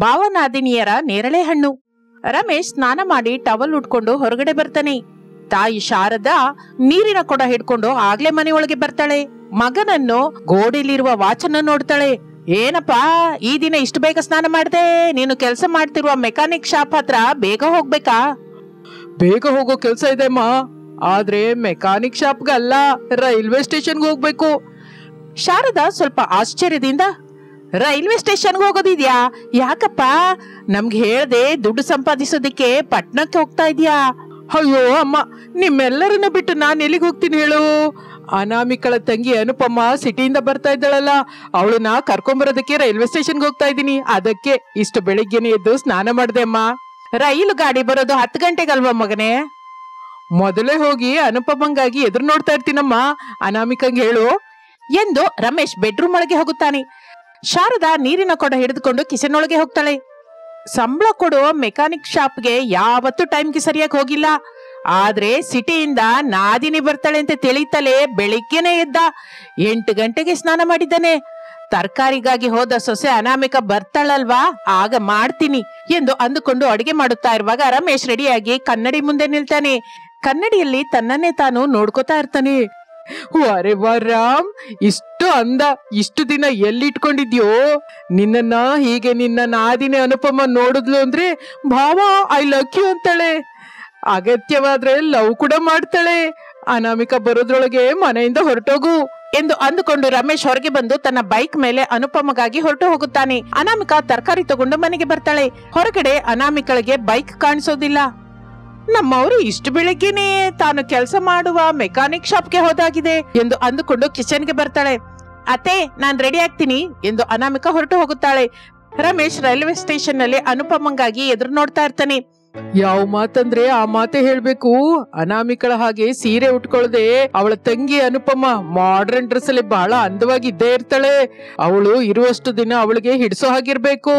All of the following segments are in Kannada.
ಭಾವನಾದಿನಿಯರ ನೇರಳೆ ಹಣ್ಣು. ರಮೇಶ್ ಸ್ನಾನ ಮಾಡಿ ಟವಲ್ ಉಟ್ಕೊಂಡು ಹೊರಗಡೆ ಬರ್ತಾನೆ. ತಾಯಿ ಶಾರದಾ ನೀರಿನ ಕೊಡ ಹಿಡ್ಕೊಂಡು ಆಗ್ಲೇ ಮನೆಯೊಳಗೆ ಬರ್ತಾಳೆ. ಮಗನನ್ನು ಗೋಡೆಯಲ್ಲಿರುವ ವಾಚನ್ನು ನೋಡ್ತಾಳೆ. ಏನಪ್ಪಾ ಈ ದಿನ ಇಷ್ಟು ಬೇಗ ಸ್ನಾನ ಮಾಡ್ದೆ? ನೀನು ಕೆಲಸ ಮಾಡ್ತಿರುವ ಮೆಕ್ಯಾನಿಕ್ ಶಾಪ್ ಹತ್ರ ಬೇಗ ಹೋಗ್ಬೇಕಾ? ಬೇಗ ಹೋಗೋ ಕೆಲ್ಸ ಇದೆ ಅಮ್ಮ, ಆದ್ರೆ ಮೆಕ್ಯಾನಿಕ್ ಶಾಪ್ಗಲ್ಲ, ರೈಲ್ವೆ ಸ್ಟೇಷನ್ಗೆ ಹೋಗ್ಬೇಕು. ಶಾರದಾ ಸ್ವಲ್ಪ ಆಶ್ಚರ್ಯದಿಂದ, ರೈಲ್ವೆ ಸ್ಟೇಷನ್ಗೆ ಹೋಗೋದಿದ್ಯಾ? ಯಾಕಪ್ಪ? ನಮ್ಗೆ ಹೇಳ್ದೆ ದುಡ್ಡು ಸಂಪಾದಿಸೋದಿಕ್ಕೆ ಪಟ್ನಕ್ಕೆ ಹೋಗ್ತಾ ಇದ್ಯಾ? ಅಯ್ಯೋ ಅಮ್ಮ, ನಿಮ್ಮೆಲ್ಲರನ್ನ ಬಿಟ್ಟು ನಾನು ಎಲ್ಲಿಗೆ ಹೋಗ್ತೀನಿ ಹೇಳು? ಅನಾಮಿಕಳ ತಂಗಿ ಅನುಪಮ್ಮ ಸಿಟಿಯಿಂದ ಬರ್ತಾ ಇದ್ದಾಳಲ್ಲ, ಅವಳನ್ನ ಕರ್ಕೊಂಬರೋದಕ್ಕೆ ರೈಲ್ವೆ ಸ್ಟೇಷನ್ಗೆ ಹೋಗ್ತಾ ಇದ್ದೀನಿ. ಅದಕ್ಕೆ ಇಷ್ಟು ಬೆಳಿಗ್ಗೆನೆ ಎದ್ದು ಸ್ನಾನ ಮಾಡ್ದೆ ಅಮ್ಮ. ರೈಲು ಗಾಡಿ ಬರೋದು 10 ಗಂಟೆಗಲ್ವಾ ಮಗನೇ? ಮೊದಲೇ ಹೋಗಿ ಅನುಪಮಂಗಾಗಿ ಎದುರು ನೋಡ್ತಾ ಇರ್ತೀನಮ್ಮ, ಅನಾಮಿಕಂಗೆ ಹೇಳು ಎಂದು ರಮೇಶ್ ಬೆಡ್ರೂಮ್ ಒಳಗೆ ಹೋಗುತ್ತಾನೆ. ಶಾರದಾ ನೀರಿನ ಕೊಡ ಹಿಡಿದುಕೊಂಡು ಕಿಚನ್ ಒಳಗೆ ಹೋಗ್ತಾಳೆ. ಸಂಬಳ ಕೊಡುವ ಮೆಕ್ಯಾನಿಕ್ ಶಾಪ್ಗೆ ಯಾವತ್ತೂ ಟೈಮ್ಗೆ ಸರಿಯಾಗಿ ಹೋಗಿಲ್ಲ. ಆದ್ರೆ ಸಿಟಿಯಿಂದ ನಾದಿನಿ ಬರ್ತಾಳೆ ಅಂತ ತಿಳಿತಲೇ ಬೆಳಿಗ್ಗೆನೆ ಎದ್ದ. 8 ಗಂಟೆಗೆ ಸ್ನಾನ ಮಾಡಿದ್ದಾನೆ. ತರಕಾರಿಗಾಗಿ ಹೋದ ಸೊಸೆ ಅನಾಮಿಕ ಬರ್ತಾಳಲ್ವಾ, ಆಗ ಮಾಡ್ತೀನಿ ಎಂದು ಅಂದುಕೊಂಡು ಅಡಿಗೆ ಮಾಡುತ್ತಾ ಇರುವಾಗ ರಮೇಶ್ ರೆಡಿಯಾಗಿ ಕನ್ನಡಿ ಮುಂದೆ ನಿಲ್ತಾನೆ. ಕನ್ನಡಿಯಲ್ಲಿ ತನ್ನನ್ನೇ ತಾನು ನೋಡ್ಕೋತಾ ಇರ್ತಾನೆ. ಅರೆ ವಾ ರಾಮ್, ಇಷ್ಟು ಅಂದ ಇಷ್ಟು ದಿನ ಎಲ್ಲಿಟ್ಕೊಂಡಿದ್ಯೋ ನಿನ್ನ? ಹೀಗೆ ನಿನ್ನ ನಾದಿನಿ ಅನುಪಮ ನೋಡಿದ್ಲು ಅಂದ್ರೆ ಭಾವ ಐ ಲವ್ ಯು ಅಂತಾಳೆ. ಅಗತ್ಯವಾದ್ರೆ ಲವ್ ಕೂಡ ಮಾಡ್ತಾಳೆ. ಅನಾಮಿಕ ಬರೋದ್ರೊಳಗೆ ಮನೆಯಿಂದ ಹೊರಟೋಗು ಎಂದು ಅಂದುಕೊಂಡು ರಮೇಶ್ ಹೊರಗೆ ಬಂದು ತನ್ನ ಬೈಕ್ ಮೇಲೆ ಅನುಪಮಗಾಗಿ ಹೊರಟು ಹೋಗುತ್ತಾನೆ. ಅನಾಮಿಕ ತರಕಾರಿ ತಗೊಂಡು ಮನೆಗೆ ಬರ್ತಾಳೆ. ಹೊರಗಡೆ ಅನಾಮಿಕಳಿಗೆ ಬೈಕ್ ಕಾಣಿಸೋದಿಲ್ಲ. ನಮ್ಮವರು ಇಷ್ಟು ಬೆಳಿಗ್ಗೆನೆ ತಾನು ಕೆಲಸ ಮಾಡುವ ಮೆಕ್ಯಾನಿಕ್ ಶಾಪ್ಗೆ ಹೋದಾಗಿದೆ ಎಂದು ಅಂದುಕೊಂಡು ಕಿಚನ್ಗೆ ಬರ್ತಾಳೆ. ಅತ್ತೆ, ನಾನ್ ರೆಡಿ ಆಗ್ತೀನಿ ಎಂದು ಅನಾಮಿಕ ಹೊರಟು ಹೋಗುತ್ತಾಳೆ. ರಮೇಶ್ ರೈಲ್ವೆ ಸ್ಟೇಷನ್ ನಲ್ಲಿ ಅನುಪಮಂಗಾಗಿ ಎದುರು ನೋಡ್ತಾ ಇರ್ತಾನೆ. ಯಾವ ಮಾತಂದ್ರೆ ಆ ಮಾತೆ ಹೇಳ್ಬೇಕು. ಅನಾಮಿಕಳ ಹಾಗೆ ಸೀರೆ ಉಟ್ಕೊಳ್ಳದೆ ಅವಳ ತಂಗಿ ಅನುಪಮ ಮಾಡರ್ನ್ ಡ್ರೆಸ್ ಅಲ್ಲಿ ಬಹಳ ಅಂದವಾಗಿ ಇದ್ದೇ ಇರ್ತಾಳೆ. ಅವಳು ಇರುವಷ್ಟು ದಿನ ಅವಳಿಗೆ ಹಿಡಿಸೋ ಹಾಗಿರ್ಬೇಕು,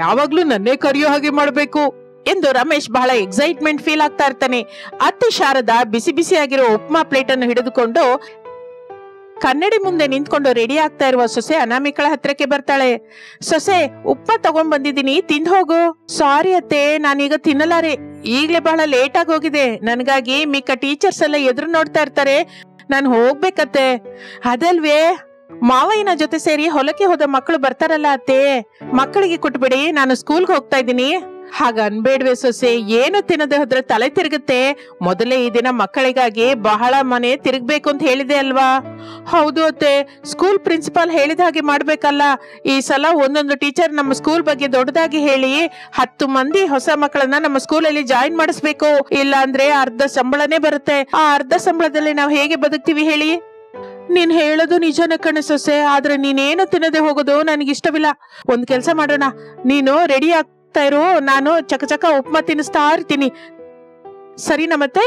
ಯಾವಾಗ್ಲೂ ನನ್ನೇ ಕರೆಯೋ ಹಾಗೆ ಮಾಡ್ಬೇಕು ಎಂದು ರಮೇಶ್ ಬಹಳ ಎಕ್ಸೈಟ್ಮೆಂಟ್ ಫೀಲ್ ಆಗ್ತಾ ಇರ್ತಾನೆ. ಅತ್ತೆ ಶಾರದಾ ಬಿಸಿ ಬಿಸಿಯಾಗಿರೋ ಉಪ್ಮಾ ಪ್ಲೇಟ್ ಅನ್ನು ಹಿಡಿದುಕೊಂಡು ಕನ್ನಡಿ ಮುಂದೆ ನಿಂತ್ಕೊಂಡು ರೆಡಿ ಆಗ್ತಾ ಇರುವ ಸೊಸೆ ಅನಾಮಿಕಳ ಹತ್ರಕ್ಕೆ ಬರ್ತಾಳೆ. ಸೊಸೆ, ಉಪ್ಮಾ ತಗೊಂಡ್ ಬಂದಿದ್ದೀನಿ, ತಿಂದು ಹೋಗು. ಸಾರಿ ಅತ್ತೆ, ನಾನೀಗ ತಿನ್ನಲಾರೆ, ಈಗ್ಲೇ ಬಹಳ ಲೇಟ್ ಆಗಿ ಹೋಗಿದೆ. ನನ್ಗಾಗಿ ಮಿಕ್ಕ ಟೀಚರ್ಸ್ ಎಲ್ಲ ಎದುರು ನೋಡ್ತಾ ಇರ್ತಾರೆ, ನಾನು ಹೋಗ್ಬೇಕತ್ತೆ. ಅದಲ್ವೇ, ಮಾವಯ್ಯನ ಜೊತೆ ಸೇರಿ ಹೊಲಕ್ಕೆ ಹೋದ ಮಕ್ಕಳು ಬರ್ತಾರಲ್ಲ ಅತ್ತೆ, ಮಕ್ಕಳಿಗೆ ಕೊಟ್ಬಿಡಿ, ನಾನು ಸ್ಕೂಲ್ಗೆ ಹೋಗ್ತಾ ಇದ್ದೀನಿ. ಹಾಗ ಅನ್ಬೇಡ್ವೆ ಸೊಸೆ, ಏನು ತಿನ್ನದೆ ಹೋದ್ರೆ ತಲೆ ತಿರುಗುತ್ತೆ. ಮೊದಲೇ ಈ ದಿನ ಮಕ್ಕಳಿಗಾಗಿ ಬಹಳ ಮನೆ ತಿರುಗ್ಬೇಕು ಅಂತ ಹೇಳಿದೆ ಅಲ್ವಾ? ಹೌದು ಅತ್ತೆ, ಸ್ಕೂಲ್ ಪ್ರಿನ್ಸಿಪಾಲ್ ಹೇಳಿದ ಹಾಗೆ ಮಾಡ್ಬೇಕಲ್ಲ. ಈ ಸಲ ಒಂದೊಂದು ಟೀಚರ್ ನಮ್ಮ ಸ್ಕೂಲ್ ಬಗ್ಗೆ ದೊಡ್ಡದಾಗಿ ಹೇಳಿ 10 ಮಂದಿ ಹೊಸ ಮಕ್ಕಳನ್ನ ನಮ್ಮ ಸ್ಕೂಲಲ್ಲಿ ಜಾಯಿನ್ ಮಾಡಿಸ್ಬೇಕು. ಇಲ್ಲ ಅಂದ್ರೆ ಅರ್ಧ ಸಂಬಳನೇ ಬರುತ್ತೆ. ಆ ಅರ್ಧ ಸಂಬಳದಲ್ಲಿ ನಾವು ಹೇಗೆ ಬದುಕ್ತೀವಿ ಹೇಳಿ? ನೀನ್ ಹೇಳೋದು ನಿಜನೇ ಕಣೆ ಸೊಸೆ, ಆದ್ರೆ ನೀನೇನು ತಿನ್ನದೆ ಹೋಗೋದು ನನಗಿಷ್ಟವಿಲ್ಲ. ಒಂದ್ ಕೆಲ್ಸ ಮಾಡೋಣ, ನೀನು ರೆಡಿ ಆಗ್ತಾ ಇರು, ನಾನು ಚಕ ಉಪ್ಮಾ ತಿನ್ನಿಸ್ತಾ ಇರ್ತೀನಿ, ಸರಿನಾ? ಮತ್ತೆ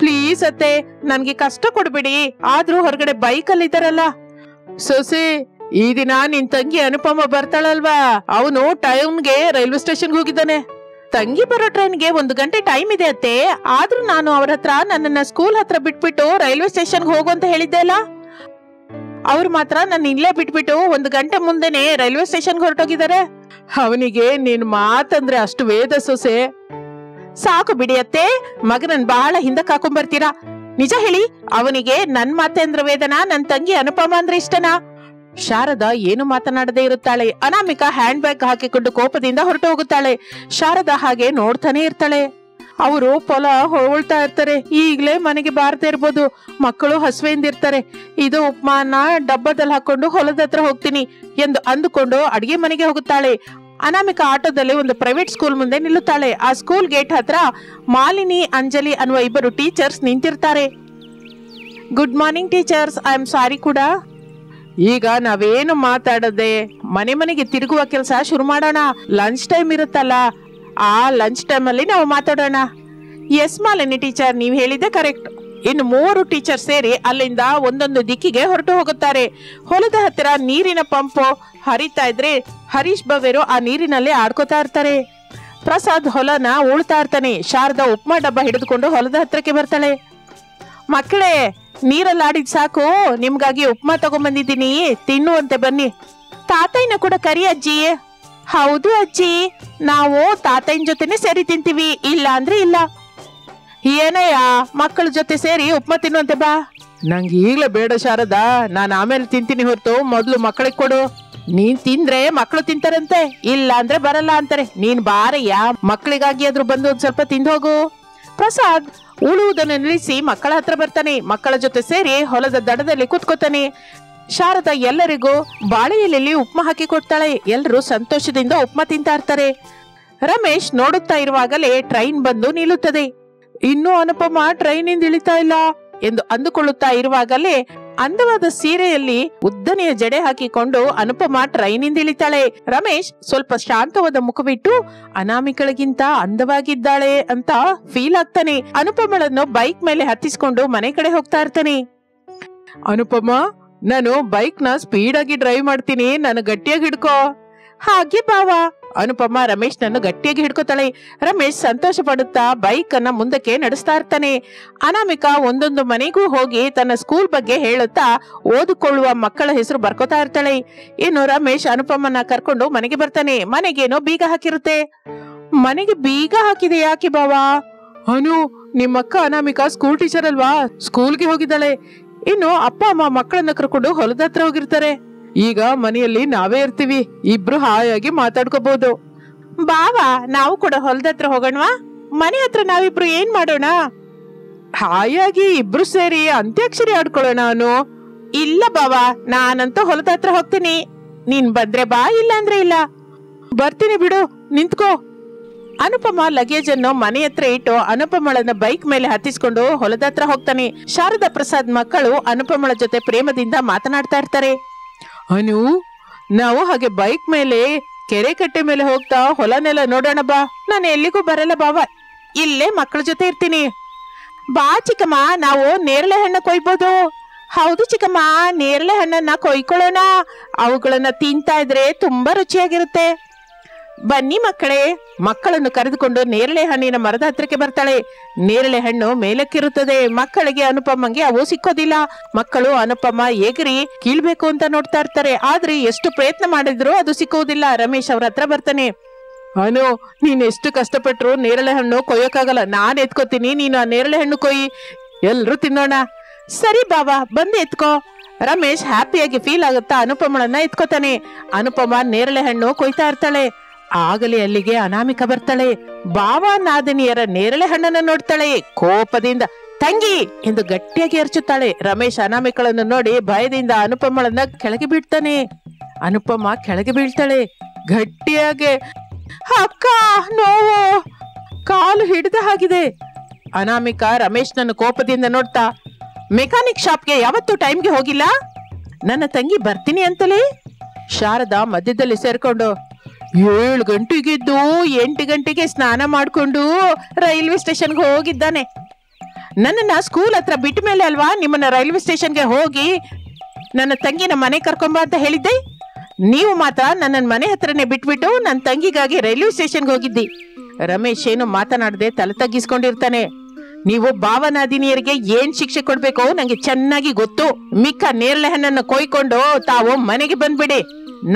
ಪ್ಲೀಸ್ ಅತ್ತೆ, ನನ್ಗೆ ಕಷ್ಟ ಕೊಡ್ಬೇಡಿ. ಆದ್ರೂ ಹೊರಗಡೆ ಬೈಕ್ ಅಲ್ಲಿ ಇದ್ದಾರಲ್ಲ. ಸೊಸೆ, ಈ ದಿನ ನಿನ್ ತಂಗಿ ಅನುಪಮ ಬರ್ತಾಳಲ್ವಾ, ಅವನು ಟೈಮ್ಗೆ ರೈಲ್ವೆ ಸ್ಟೇಷನ್ಗೆ ಹೋಗಿದ್ದಾನೆ. ತಂಗಿ ಬರೋ ಟ್ರೈನ್ಗೆ 1 ಗಂಟೆ ಟೈಮ್ ಇದೆ ಅತ್ತೆ. ಆದ್ರೂ ನಾನು ಅವ್ರ ಹತ್ರ ನನ್ನನ್ನ ಸ್ಕೂಲ್ ಹತ್ರ ಬಿಟ್ಬಿಟ್ಟು ರೈಲ್ವೆ ಸ್ಟೇಷನ್ಗೆ ಹೋಗು ಅಂತ ಹೇಳಿದ್ದೆ ಅಲ್ಲ. ಅವ್ರು ಮಾತ್ರ ನನ್ನ ಇಲ್ಲೇ ಬಿಟ್ಬಿಟ್ಟು 1 ಗಂಟೆ ಮುಂದೆನೆ ರೈಲ್ವೆ ಸ್ಟೇಷನ್ಗೆ ಹೊರಟೋಗಿದ್ದಾರೆ. ಅವನಿಗೆ ನಿನ್ ಮಾತಂದ್ರೆ ಅಷ್ಟು ವೇದ ಸೊಸೆ. ಸಾಕು ಬಿಡಿ ಅತ್ತೆ, ಮಗನನ್ ಬಹಳ ಹಿಂದಕ್ ಹಾಕೊಂಡ್ ಬರ್ತೀರಾ. ನಿಜ ಹೇಳಿ, ಅವನಿಗೆ ನನ್ ಮಾತೆ ಅಂದ್ರೆ ವೇದನಾ, ನನ್ ತಂಗಿ ಅನುಪಮ ಅಂದ್ರೆ ಇಷ್ಟನಾ? ಶಾರದಾ ಏನು ಮಾತನಾಡದೆ ಇರುತ್ತಾಳೆ. ಅನಾಮಿಕಾ ಹ್ಯಾಂಡ್ ಬ್ಯಾಗ್ ಹಾಕಿಕೊಂಡು ಕೋಪದಿಂದ ಹೊರಟು ಹೋಗುತ್ತಾಳೆ. ಶಾರದಾ ಹಾಗೆ ನೋಡ್ತಾನೆ ಇರ್ತಾಳೆ. ಅವರು ಹೊಲ ಹೊಳ್ತಾ ಇರ್ತಾರೆ. ಈಗ್ಲೇ ಮನೆಗೆ ಬಾರದೇ ಇರ್ಬೋದು, ಮಕ್ಕಳು ಹಸುವೆಂದಿರ್ತಾರೆ. ಇದು ಉಪ್ಮಾನ ಡಬ್ಬದಲ್ಲಿ ಹಾಕೊಂಡು ಹೊಲದ ಹತ್ರ ಹೋಗ್ತೀನಿ ಎಂದು ಅಂದುಕೊಂಡು ಅಡಿಗೆ ಮನೆಗೆ ಹೋಗುತ್ತಾಳೆ. ಅನಾಮಿಕಾ ಆಟೋದಲ್ಲಿ ಒಂದು ಪ್ರೈವೇಟ್ ಸ್ಕೂಲ್ ಮುಂದೆ ನಿಲ್ಲುತ್ತಾಳೆ. ಆ ಸ್ಕೂಲ್ ಗೇಟ್ ಹತ್ರ ಮಾಲಿನಿ, ಅಂಜಲಿ ಅನ್ನುವ 2 ಟೀಚರ್ಸ್ ನಿಂತಿರ್ತಾರೆ. Good morning teachers, I am sorry ಕೂಡ. ಈಗ ನಾವೇನು ಮಾತಾಡದೆ ಮನೆಗೆ ತಿರುಗುವ ಕೆಲಸ ಶುರು ಮಾಡೋಣ. ಲಂಚ್ ಟೈಮ್ ಇರುತ್ತಲ್ಲ, ಆ ಲಂಚ್ ಟೈಮ್ ಅಲ್ಲಿ ನಾವು ಮಾತಾಡೋಣ. ಎಸ್ ಮಾಲಿನಿ ಟೀಚರ್, ನೀವ್ ಹೇಳಿದ್ದೆ ಕರೆಕ್ಟ್. ಇನ್ನು 3 ಟೀಚರ್ ಸೇರಿ ಅಲ್ಲಿಂದ ಒಂದೊಂದು ದಿಕ್ಕಿಗೆ ಹೊರಟು ಹೋಗುತ್ತಾರೆ. ಹೊಲದ ಹತ್ತಿರ ನೀರಿನ ಪಂಪು ಹರಿತಾ ಇದ್ರೆ ಹರೀಶ್ ಬವೇರು ಆ ನೀರಿನಲ್ಲಿ ಆಡ್ಕೋತಾ ಇರ್ತಾರೆ. ಪ್ರಸಾದ್ ಹೊಲನ ಉಳ್ತಾ ಇರ್ತಾನೆ. ಶಾರದಾ ಉಪ್ಮಾ ಡಬ್ಬ ಹಿಡಿದುಕೊಂಡು ಹೊಲದ ಹತ್ರಕ್ಕೆ ಬರ್ತಾಳೆ. ಮಕ್ಕಳೇ, ನೀರಲ್ಲಿ ಆಡಿದ್ ಸಾಕು, ನಿಮ್ಗಾಗಿ ಉಪ್ಮಾ ತಗೊಂಡ್ಬಂದಿದ್ದೀನಿ, ತಿನ್ನುವಂತೆ ಬನ್ನಿ. ತಾತಯ್ಯನ ಕೂಡ ಕರಿ ಅಜ್ಜಿ. ಹೌದು ಅಜ್ಜಿ, ನಾವು ತಾತಯ್ಯನ ಜೊತೆನೆ ಸೇರಿ ತಿಂತೀವಿ, ಇಲ್ಲ ಅಂದ್ರೆ ಇಲ್ಲ. ಏನಯ್ಯ, ಮಕ್ಕಳ ಜೊತೆ ಸೇರಿ ಉಪ್ಮಾ ತಿನ್ನುವಂತೆ ಬಾ. ನಂಗೆ ಈಗ್ಲೇ ಬೇಡ ಶಾರದಾ, ನಾನು ಆಮೇಲೆ ತಿಂತೀನಿ ಹೊರತು ಮೊದ್ಲು ಮಕ್ಕಳಿಗೆ ಕೊಡು. ನೀನ್ ತಿಂದ್ರೆ ಮಕ್ಕಳು ತಿಂತಾರಂತೆ, ಇಲ್ಲ ಅಂದ್ರೆ ಬರಲ್ಲ ಅಂತಾರೆ. ನೀನ್ ಬಾರಯ್ಯ, ಮಕ್ಕಳಿಗಾಗಿ ಆದ್ರೂ ಬಂದು ಒಂದ್ ಸ್ವಲ್ಪ ತಿಂದು ಹೋಗು. ಪ್ರಸಾದ್ ಉಳುವುದನ್ನು ನಿಲ್ಲಿಸಿ ಮಕ್ಕಳ ಹತ್ರ ಬರ್ತಾನೆ. ಮಕ್ಕಳ ಜೊತೆ ಸೇರಿ ಹೊಲದ ದಡದಲ್ಲಿ ಕೂತ್ಕೋತಾನೆ. ಶಾರದಾ ಎಲ್ಲರಿಗೂ ಬಾಳೆ ಎಲೆಯಲ್ಲಿ ಉಪ್ಮಾ ಹಾಕಿ ಕೊಡ್ತಾಳೆ. ಎಲ್ಲರೂ ಸಂತೋಷದಿಂದ ಉಪ್ಮಾ ತಿಂತಾ ಇರ್ತಾರೆ. ರಮೇಶ್ ನೋಡುತ್ತಾ ಇರುವಾಗಲೇ ಟ್ರೈನ್ ಬಂದು ನಿಲ್ಲುತ್ತದೆ. ಇನ್ನೂ ಅನುಪಮ ಟ್ರೈನಿಂದ ಇಳಿತಾ ಇಲ್ಲ ಎಂದು ಅಂದುಕೊಳ್ಳುತ್ತಾ ಇರುವಾಗಲೇ ಅಂದವಾದ ಸೀರೆಯಲ್ಲಿ ಉದ್ದನೆಯ ಜಡೆ ಹಾಕಿಕೊಂಡು ಅನುಪಮ ಟ್ರೈನಿಂದ ಇಳಿತಾಳೆ. ರಮೇಶ್ ಸ್ವಲ್ಪ ಶಾಂತವಾದ ಮುಖವಿಟ್ಟು ಅನಾಮಿಕಳಿಗಿಂತ ಅಂದವಾಗಿದ್ದಾಳೆ ಅಂತ ಫೀಲ್ ಆಗ್ತಾನೆ. ಅನುಪಮಳನ್ನು ಬೈಕ್ ಮೇಲೆ ಹತ್ತಿಸ್ಕೊಂಡು ಮನೆ ಕಡೆ ಹೋಗ್ತಾ ಇರ್ತಾನೆ. ಅನುಪಮ, ನಾನು ಬೈಕ್ ನ ಸ್ಪೀಡ್ ಆಗಿ ಡ್ರೈವ್ ಮಾಡ್ತೀನಿ, ನಾನು ಗಟ್ಟಿಯಾಗಿ ಹಿಡ್ಕೋ. ಹಾಗೆ ಬಾವ. ಅನುಪಮ ರಮೇಶ್ ನನ್ನು ಗಟ್ಟಿಯಾಗಿ ಹಿಡ್ಕೋತಾಳೆ. ರಮೇಶ್ ಸಂತೋಷ ಪಡುತ್ತಾ ಬೈಕ್ ಅನ್ನ ಮುಂದಕ್ಕೆ ನಡೆಸ್ತಾ ಇರ್ತಾನೆ. ಅನಾಮಿಕಾ ಒಂದೊಂದು ಮನೆಗೂ ಹೋಗಿ ತನ್ನ ಸ್ಕೂಲ್ ಬಗ್ಗೆ ಹೇಳುತ್ತಾ ಓದಿಕೊಳ್ಳುವ ಮಕ್ಕಳ ಹೆಸರು ಬರ್ಕೋತಾ ಇರ್ತಾಳೆ. ಇನ್ನು ರಮೇಶ್ ಅನುಪಮನ ಕರ್ಕೊಂಡು ಮನೆಗೆ ಬರ್ತಾನೆ. ಮನೆಗೇನೋ ಬೀಗ ಹಾಕಿರುತ್ತೆ. ಮನೆಗೆ ಬೀಗ ಹಾಕಿದೆ ಯಾಕೆ ಬಾವ? ಅನು, ನಿಮ್ಮಕ್ಕ ಅನಾಮಿಕಾ ಸ್ಕೂಲ್ ಟೀಚರ್ ಅಲ್ವಾ, ಸ್ಕೂಲ್ಗೆ ಹೋಗಿದ್ದಾಳೆ. ಇನ್ನು ಅಪ್ಪ ಅಮ್ಮ ಮಕ್ಕಳನ್ನ ಕರ್ಕೊಂಡು ಹೊಲದ ಹತ್ರ ಹೋಗಿರ್ತಾರೆ. ಈಗ ಮನೆಯಲ್ಲಿ ನಾವೇ ಇರ್ತೀವಿ, ಇಬ್ರು ಹಾಯಾಗಿ ಮಾತಾಡ್ಕೋಬಹುದು. ಬಾವ, ನಾವು ಕೂಡ ಹೊಲದ ಹತ್ರ ಹೋಗೋಣವಾ? ಮನೆ ಹತ್ರ ನಾವಿಬ್ರು ಏನ್ ಮಾಡೋಣ? ಹಾಯಾಗಿ ಇಬ್ರು ಸೇರಿ ಅಂತ್ಯಾಕ್ಷರಿ ಆಡ್ಕೊಳ್ಳೋಣ. ನಾನು ಇಲ್ಲ ಬಾವ, ನಾನಂತೂ ಹೊಲದ ಹತ್ರ ಹೋಗ್ತೀನಿ. ನೀನ್ ಬಂದ್ರೆ ಬಾ, ಇಲ್ಲ ಅಂದ್ರೆ ಇಲ್ಲ. ಬರ್ತೀನಿ ಬಿಡು, ನಿಂತ್ಕೋ. ಅನುಪಮ ಲಗೇಜ್ ಅನ್ನು ಮನೆ ಹತ್ರ ಇಟ್ಟು ಅನುಪಮಳನ್ನ ಬೈಕ್ ಮೇಲೆ ಹತ್ತಿಸ್ಕೊಂಡು ಹೊಲದ ಹತ್ರ ಹೋಗ್ತಾನೆ. ಶಾರದಾ ಪ್ರಸಾದ್ ಮಕ್ಕಳು ಅನುಪಮಳ ಜೊತೆ ಪ್ರೇಮದಿಂದ ಮಾತನಾಡ್ತಾ ಇರ್ತಾರೆ. ಅನು, ನಾವು ಹಾಗೆ ಬೈಕ್ ಮೇಲೆ ಕೆರೆ ಕಟ್ಟೆ ಮೇಲೆ ಹೋಗ್ತಾ ಹೊಲನೆಲ್ಲ ನೋಡೋಣ ಬಾ. ನಾನು ಎಲ್ಲಿಗೂ ಬರಲ್ಲ ಬಾವ, ಇಲ್ಲೇ ಮಕ್ಕಳ ಜೊತೆ ಇರ್ತೀನಿ. ಬಾ ಚಿಕ್ಕಮ್ಮ, ನಾವು ನೇರಳೆ ಹಣ್ಣು ಕೊಯ್ಬೋದು. ಹೌದು ಚಿಕ್ಕಮ್ಮ, ನೇರಳೆ ಹಣ್ಣನ್ನ ಕೊಯ್ಕೊಳ್ಳೋಣ. ಅವುಗಳನ್ನ ತಿಂತಾ ಇದ್ರೆ ತುಂಬಾ ರುಚಿಯಾಗಿರುತ್ತೆ. ಬನ್ನಿ ಮಕ್ಕಳೇ. ಮಕ್ಕಳನ್ನು ಕರೆದುಕೊಂಡು ನೇರಳೆ ಹಣ್ಣಿನ ಮರದ ಹತ್ರಕ್ಕೆ ಬರ್ತಾಳೆ. ನೇರಳೆ ಹಣ್ಣು ಮೇಲಕ್ಕಿರುತ್ತದೆ. ಮಕ್ಕಳಿಗೆ ಅನುಪಮಗೆ ಅವು ಸಿಕ್ಕೋದಿಲ್ಲ. ಮಕ್ಕಳು ಅನುಪಮ ಎಗರಿ ಕೀಳ್ಬೇಕು ಅಂತ ನೋಡ್ತಾ ಇರ್ತಾರೆ. ಆದ್ರೆ ಎಷ್ಟು ಪ್ರಯತ್ನ ಮಾಡಿದ್ರು ಅದು ಸಿಕ್ಕುವುದಿಲ್ಲ. ರಮೇಶ್ ಅವ್ರ ಹತ್ರ ಬರ್ತಾನೆ. ಅನು, ನೀನ್ ಎಷ್ಟು ಕಷ್ಟಪಟ್ರು ನೇರಳೆ ಹಣ್ಣು ಕೊಯ್ಯಕ್ಕಾಗಲ್ಲ, ನಾನ್ ಎತ್ಕೋತೀನಿ, ನೀನು ಆ ನೇರಳೆ ಹಣ್ಣು ಕೊಯ್ಯಿ, ಎಲ್ರು ತಿನ್ನೋಣ. ಸರಿ ಬಾವ, ಬಂದು ಎತ್ಕೋ. ರಮೇಶ್ ಹ್ಯಾಪಿಯಾಗಿ ಫೀಲ್ ಆಗುತ್ತಾ ಅನುಪಮಳನ್ನ ಎತ್ಕೋತಾನೆ. ಅನುಪಮ ನೇರಳೆ ಹಣ್ಣು ಕೊಯ್ತಾ ಇರ್ತಾಳೆ. ಆಗಲೇ ಅಲ್ಲಿಗೆ ಅನಾಮಿಕಾ ಬರ್ತಾಳೆ. ಬಾವ ನಾದಿನಿಯರ ನೇರಳೆ ಹಣ್ಣನ್ನ ನೋಡ್ತಾಳೆ. ಕೋಪದಿಂದ ತಂಗಿ ಎಂದು ಗಟ್ಟಿಯಾಗಿ ಅರ್ಚುತ್ತಾಳೆ. ರಮೇಶ್ ಅನಾಮಿಕಳನ್ನು ನೋಡಿ ಭಯದಿಂದ ಅನುಪಮಳನ್ನ ಕೆಳಗೆ ಬಿಡ್ತಾನೆ. ಅನುಪಮ ಕೆಳಗೆ ಬೀಳ್ತಾಳೆ. ಗಟ್ಟಿಯಾಗಿ, ಅಕ್ಕ ನೋವು, ಕಾಲು ಹಿಡಿದ ಹಾಗಿದೆ. ಅನಾಮಿಕಾ ರಮೇಶ್ನನ್ನು ಕೋಪದಿಂದ ನೋಡ್ತಾ, ಮೆಕ್ಯಾನಿಕ್ ಶಾಪ್ಗೆ ಯಾವತ್ತೂ ಟೈಮ್ಗೆ ಹೋಗಿಲ್ಲ? ನನ್ನ ತಂಗಿ ಬರ್ತೀನಿ ಅಂತಲೇ. ಶಾರದಾ ಮಧ್ಯದಲ್ಲಿ ಸೇರ್ಕೊಂಡು, 7 ಗಂಟೆಗಿದ್ದು 8 ಗಂಟೆಗೆ ಸ್ನಾನ ಮಾಡ್ಕೊಂಡು ರೈಲ್ವೆ ಸ್ಟೇಷನ್ಗೆ ಹೋಗಿದ್ದಾನೆ. ನನ್ನನ್ನ ಸ್ಕೂಲ್ ಹತ್ರ ಬಿಟ್ಟ ಮೇಲೆ ಅಲ್ವಾ ನಿಮ್ಮನ್ನ ರೈಲ್ವೆ ಸ್ಟೇಷನ್ಗೆ ಹೋಗಿ ನನ್ನ ತಂಗಿನ ಮನೆ ಕರ್ಕೊಂಬ ಅಂತ ಹೇಳಿದ್ದೆ. ನೀವು ಮಾತ್ರ ನನ್ನ ಮನೆ ಹತ್ರನೇ ಬಿಟ್ಬಿಟ್ಟು ನನ್ನ ತಂಗಿಗಾಗಿ ರೈಲ್ವೆ ಸ್ಟೇಷನ್ಗೆ ಹೋಗಿದ್ದಿ. ರಮೇಶ್ ಏನು ಮಾತನಾಡದೆ ತಲೆ ತಗ್ಗಿಸ್ಕೊಂಡಿರ್ತಾನೆ. ನೀವು ಭಾವನಾದಿನಿಯರಿಗೆ ಏನ್ ಶಿಕ್ಷೆ ಕೊಡ್ಬೇಕೋ ನಂಗೆ ಚೆನ್ನಾಗಿ ಗೊತ್ತು. ಮಿಕ್ಕ ನೇರಳೆ ಹಣ್ಣನ್ನು ಕೊಯ್ಕೊಂಡು ತಾವು ಮನೆಗೆ ಬಂದ್ಬಿಡಿ,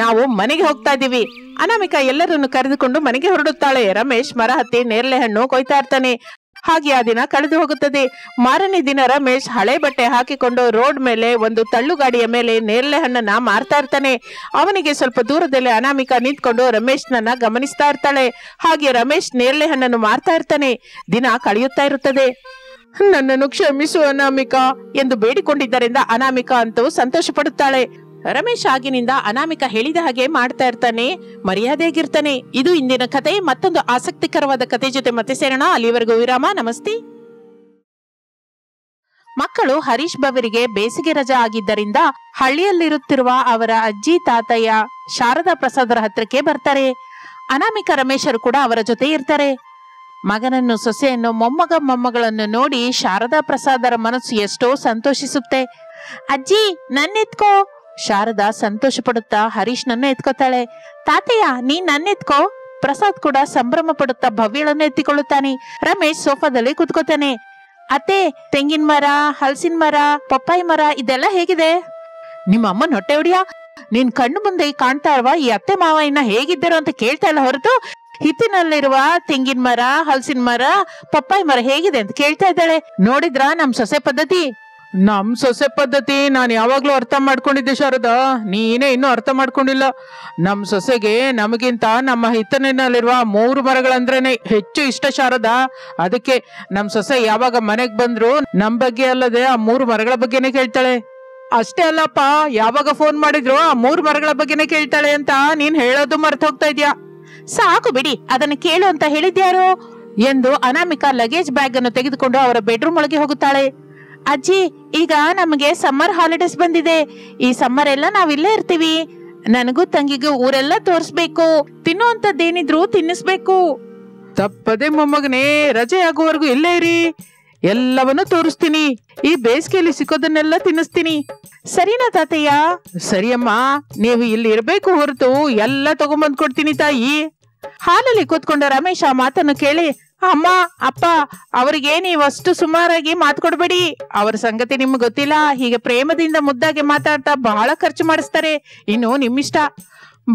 ನಾವು ಮನೆಗೆ ಹೋಗ್ತಾ ಇದ್ದೀವಿ. ಅನಾಮಿಕಾ ಎಲ್ಲರನ್ನು ಕರೆದುಕೊಂಡು ಮನೆಗೆ ಹೊರಡುತ್ತಾಳೆ. ರಮೇಶ್ ಮರ ಹತ್ತಿ ನೇರಳೆ ಹಣ್ಣು ಕೊಯ್ತಾ ಇರ್ತಾನೆ. ಹಾಗೆ ಆ ದಿನ ಕಳೆದು ಹೋಗುತ್ತದೆ. ಮಾರನೇ ದಿನ ರಮೇಶ್ ಹಳೆ ಬಟ್ಟೆ ಹಾಕಿಕೊಂಡು ರೋಡ್ ಮೇಲೆ ಒಂದು ತಳ್ಳುಗಾಡಿಯ ಮೇಲೆ ನೇರಳೆ ಹಣ್ಣನ್ನ ಮಾರ್ತಾ ಇರ್ತಾನೆ. ಅವನಿಗೆ ಸ್ವಲ್ಪ ದೂರದಲ್ಲಿ ಅನಾಮಿಕಾ ನಿಂತ್ಕೊಂಡು ರಮೇಶ್ನನ್ನ ಗಮನಿಸ್ತಾ ಇರ್ತಾಳೆ. ಹಾಗೆ ರಮೇಶ್ ನೇರಳೆ ಹಣ್ಣನ್ನು ಮಾರ್ತಾ ಇರ್ತಾನೆ. ದಿನ ಕಳೆಯುತ್ತಾ ಇರುತ್ತದೆ. ನನ್ನನ್ನು ಕ್ಷಮಿಸು ಅನಾಮಿಕಾ ಎಂದು ಬೇಡಿಕೊಂಡಿದ್ದರಿಂದ ಅನಾಮಿಕಾ ಅಂತೂ ಸಂತೋಷ ಪಡುತ್ತಾಳೆ. ರಮೇಶ್ ಆಗಿನಿಂದ ಅನಾಮಿಕಾ ಹೇಳಿದ ಹಾಗೆ ಮಾಡ್ತಾ ಇರ್ತಾನೆ, ಮರ್ಯಾದೆಯಾಗಿರ್ತಾನೆ. ಇದು ಇಂದಿನ ಕತೆ. ಮತ್ತೊಂದು ಆಸಕ್ತಿಕರವಾದ ಕತೆ ಜೊತೆ ಮತ್ತೆ ಸೇರೋಣ. ಅಲ್ಲಿವರೆಗೂ ವಿರಾಮ. ನಮಸ್ತೆ. ಮಕ್ಕಳು ಹರೀಶ್ ಬವರಿಗೆ ಬೇಸಿಗೆ ರಜಾ ಆಗಿದ್ದರಿಂದ ಹಳ್ಳಿಯಲ್ಲಿರುತ್ತಿರುವ ಅವರ ಅಜ್ಜಿ ತಾತಯ್ಯ ಶಾರದಾ ಪ್ರಸಾದರ ಹತ್ರಕ್ಕೆ ಬರ್ತಾರೆ. ಅನಾಮಿಕಾ ರಮೇಶರು ಕೂಡ ಅವರ ಜೊತೆ ಇರ್ತಾರೆ. ಮಗನನ್ನು, ಸೊಸೆಯನ್ನು, ಮೊಮ್ಮಗ ಮೊಮ್ಮಗಳನ್ನು ನೋಡಿ ಶಾರದಾ ಪ್ರಸಾದರ ಮನಸ್ಸು ಎಷ್ಟೋ ಸಂತೋಷಿಸುತ್ತೆ. ಅಜ್ಜಿ ನನ್ನೆತ್ಕೋ. ಶಾರದಾ ಸಂತೋಷ ಪಡುತ್ತಾ ಹರೀಶ್ನನ್ನು ಎತ್ಕೋತಾಳೆ. ತಾತಯ್ಯ ನೀನ್ ನನ್ನೆತ್ಕೋ. ಪ್ರಸಾದ್ ಕೂಡ ಸಂಭ್ರಮ ಪಡುತ್ತಾ ಭವ್ಯಳನ್ನು ಎತ್ತಿಕೊಳ್ಳುತ್ತಾನೆ. ರಮೇಶ್ ಸೋಫಾದಲ್ಲಿ ಕುತ್ಕೋತಾನೆ. ಅತ್ತೆ, ತೆಂಗಿನ ಮರ, ಹಲಸಿನ ಮರ, ಪಪ್ಪಾಯಿ ಮರ ಇದೆಲ್ಲ ಹೇಗಿದೆ? ನಿಮ್ಮ ಅಮ್ಮನ ಹೊಟ್ಟೆ ಹೊಡಿಯ? ನಿನ್ ಕಣ್ಣು ಮುಂದೆ ಕಾಣ್ತಾ ಇರುವ ಈ ಅತ್ತೆ ಮಾವ ಇನ್ನ ಹೇಗಿದ್ದಾರೋ ಅಂತ ಕೇಳ್ತಾ ಇಲ್ಲ ಹೊರತು ಹಿತ್ತಿನಲ್ಲಿರುವ ತೆಂಗಿನ ಮರ, ಹಲಸಿನ ಮರ, ಪಪ್ಪಾಯಿ ಮರ ಹೇಗಿದೆ ಅಂತ ಕೇಳ್ತಾ ಇದ್ದಾಳೆ. ನೋಡಿದ್ರ ನಮ್ ಸೊಸೆ ಪದ್ಧತಿ. ನಮ್ ಸೊಸೆ ಪದ್ಧತಿ ನಾನ್ ಯಾವಾಗ್ಲೂ ಅರ್ಥ ಮಾಡ್ಕೊಂಡಿದ್ದೆ ಶಾರದಾ, ನೀನೇ ಇನ್ನೂ ಅರ್ಥ ಮಾಡ್ಕೊಂಡಿಲ್ಲ. ನಮ್ ಸೊಸೆಗೆ ನಮಗಿಂತ ನಮ್ಮ ಹಿತ್ತಲಿನಲ್ಲಿರುವ 3 ಮರಗಳಂದ್ರೇನೆ ಹೆಚ್ಚು ಇಷ್ಟ ಶಾರದಾ. ಅದಕ್ಕೆ ನಮ್ ಸೊಸೆ ಯಾವಾಗ ಮನೆಗ್ ಬಂದ್ರು ನಮ್ ಬಗ್ಗೆ ಅಲ್ಲದೆ ಆ 3 ಮರಗಳ ಬಗ್ಗೆನೆ ಕೇಳ್ತಾಳೆ. ಅಷ್ಟೇ ಅಲ್ಲಪ್ಪ, ಯಾವಾಗ ಫೋನ್ ಮಾಡಿದ್ರು ಆ 3 ಮರಗಳ ಬಗ್ಗೆನೆ ಕೇಳ್ತಾಳೆ ಅಂತ ನೀನ್ ಹೇಳೋದು ಮರ್ತ ಹೋಗ್ತಾ ಇದ್ಯಾ. ಸಾಕು ಬಿಡಿ, ಅದನ್ನ ಕೇಳು ಅಂತ ಹೇಳಿದ್ಯಾರು ಎಂದು ಅನಾಮಿಕಾ ಲಗೇಜ್ ಬ್ಯಾಗ್ ಅನ್ನು ತೆಗೆದುಕೊಂಡು ಅವರ ಬೆಡ್ರೂಮ್ ಒಳಗೆ ಹೋಗುತ್ತಾಳೆ. ಅಜ್ಜಿ, ಈಗ ನಮಗೆ ಸಮ್ಮರ್ ಹಾಲಿಡೇಸ್ ಬಂದಿದೆ. ಈ ಸಮ್ಮರ್ ಎಲ್ಲ ನಾವಿಲ್ಲೇ ಇರ್ತೀವಿ. ನನಗೂ ತಂಗಿಗೂ ಊರೆಲ್ಲ ತೋರಿಸ್ಬೇಕು. ತಿನ್ನುವಂತದ್ದೇನಿದ್ರು ತಿನ್ನಿಸ್ಬೇಕು. ತಪ್ಪದೆ ಮೊಮ್ಮಗನೇ, ರಜೆ ಆಗುವವರೆಗೂ ಇಲ್ಲೇ ಇರಿ. ಎಲ್ಲವನ್ನೂ ತೋರಿಸ್ತೀನಿ. ಈ ಬೇಸಿಗೆಯಲ್ಲಿ ಸಿಕ್ಕೋದನ್ನೆಲ್ಲ ತಿನ್ನಿಸ್ತೀನಿ. ಸರಿನಾ ತಾತಯ್ಯ? ಸರಿಯಮ್ಮ, ನೀವು ಇಲ್ಲಿ ಇರ್ಬೇಕು ಹೊರತು ಎಲ್ಲ ತಗೊಂಬಂದ್ ಕೊಡ್ತೀನಿ ತಾಯಿ. ಹಾಲಲ್ಲಿ ಕೂತ್ಕೊಂಡ ರಮೇಶ್ ಆ ಮಾತನ್ನು ಕೇಳಿ, ಅಮ್ಮ, ಅಪ್ಪ, ಅವರಿಗೆ ನೀವಷ್ಟು ಸುಮಾರಾಗಿ ಮಾತು ಕೊಡ್ಬೇಡಿ. ಅವರ ಸಂಗತಿ ನಿಮ್ಗೆ ಗೊತ್ತಿಲ್ಲ. ಹೀಗೆ ಪ್ರೇಮದಿಂದ ಮುದ್ದಾಗಿ ಮಾತಾಡ್ತಾ ಬಹಳ ಖರ್ಚು ಮಾಡಿಸ್ತಾರೆ. ಇನ್ನು ನಿಮ್ಮಿಷ್ಟ.